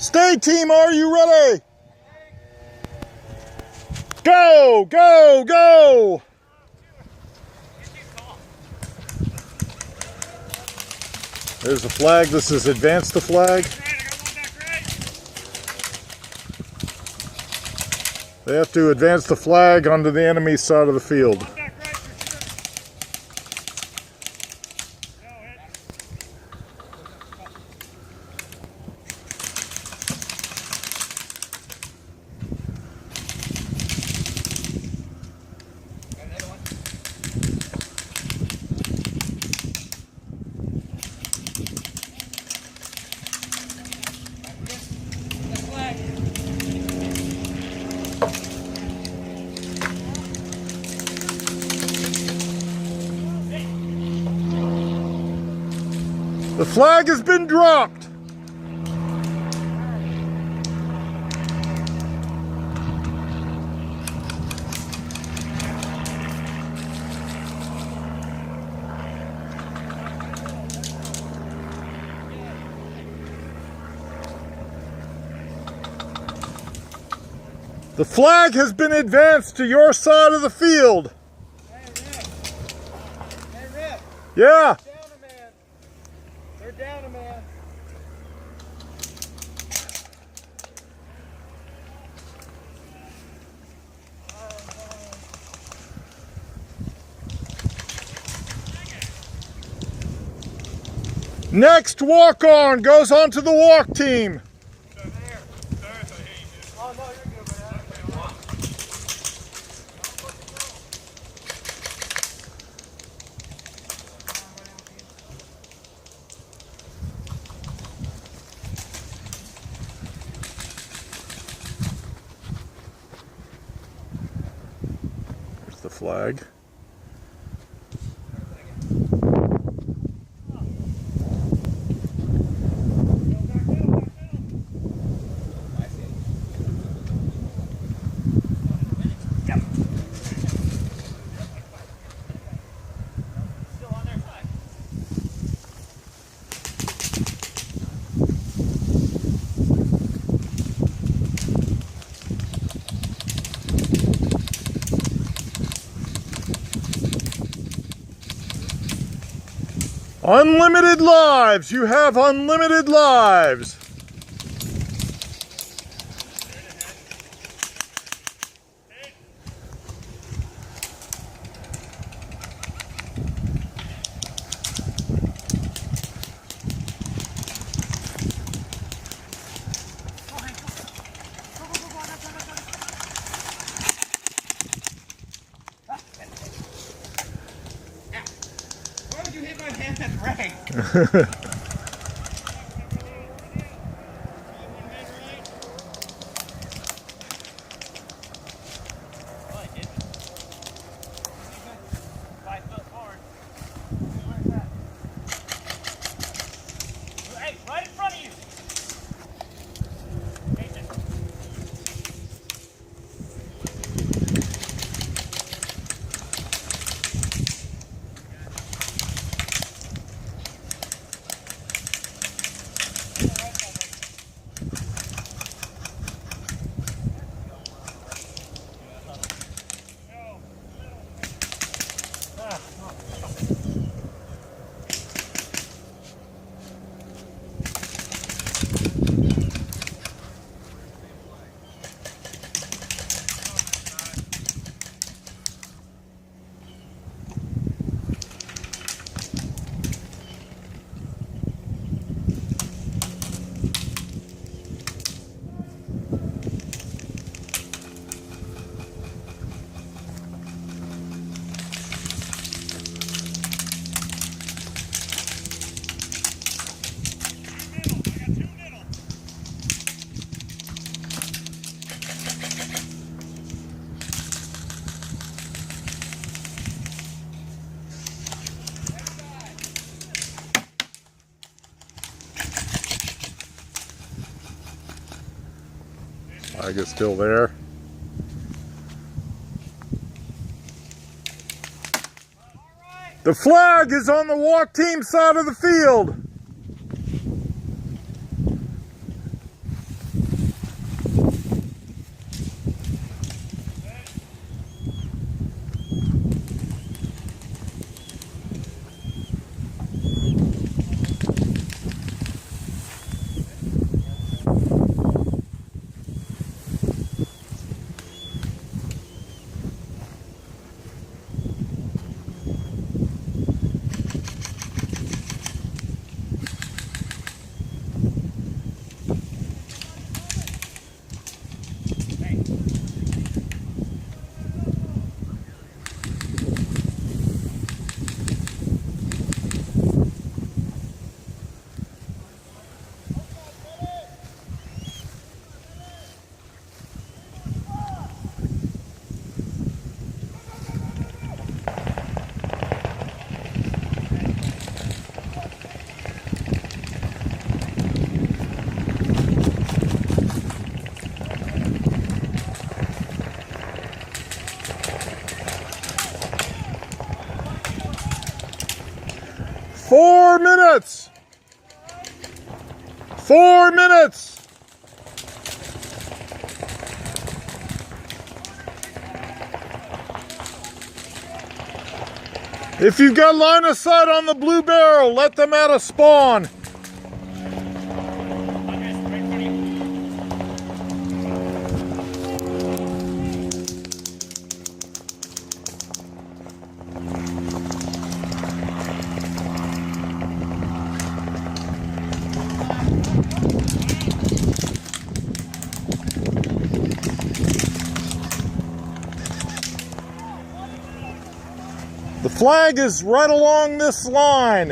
Stay, team, are you ready? Go, go, go! There's the flag. This is advance the flag. They have to advance the flag onto the enemy side of the field. The flag has been dropped. The flag has been advanced to your side of the field. Hey, Rip. Yeah. They're down a man. Next walk-on goes on to the walk team. Oh, no, you're good, man. There's the flag. Unlimited lives. You have unlimited lives. Why would you hit my hand at rank? Hey, right in front of you. Flag is still there. The flag is on the walk team side of the field. minutes. 4 minutes. If you've got line of sight on the blue barrel, let them out of spawn. The flag is right along this line.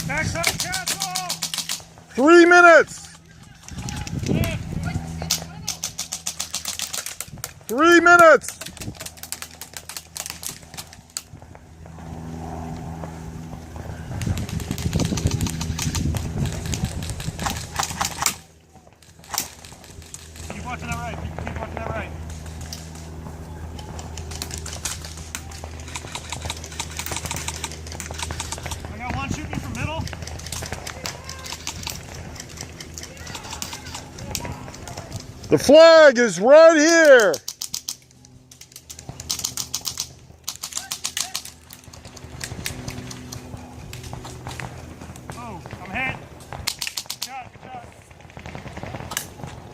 Back up, castle! 3 minutes. 3 minutes. Keep watching that right. Keep watching that right. I got one shooting from middle. The flag is right here. Oh, I'm hit. Shot.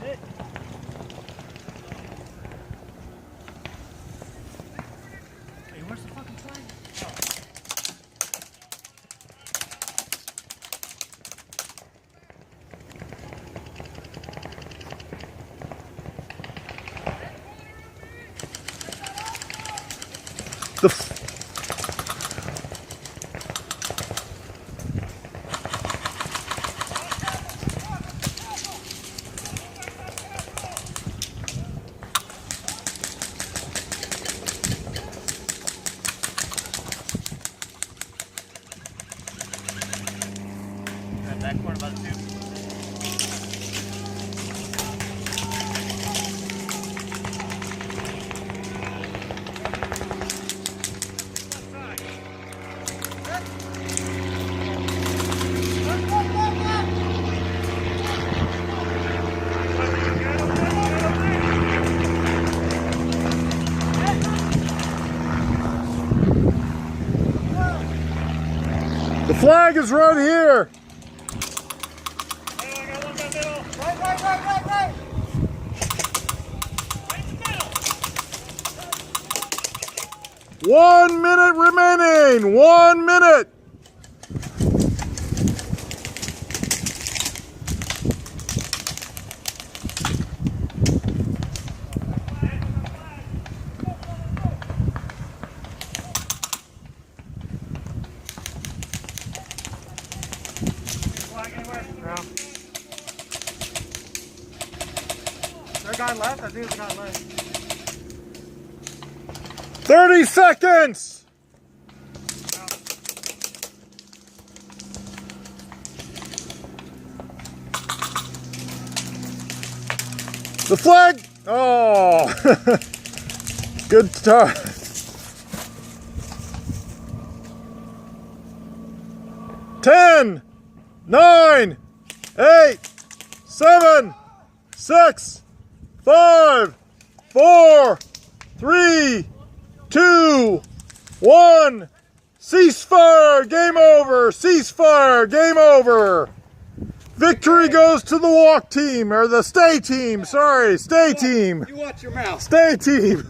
Hit. Hey, where's the fucking flag? That corner about 2. The flag is right here. Right. 1 minute remaining. 1 minute. Flag anywhere? No. Is there a guy left? I think there's a guy left. 30 seconds. The flag. Oh, good start. 10, 9, 8, 7, 6, 5, 4, 3, 2, 1. Ceasefire. Game over. Ceasefire. Game over. Victory goes to the walk team, or the stay team. Sorry, stay team. You watch your mouth. Stay team.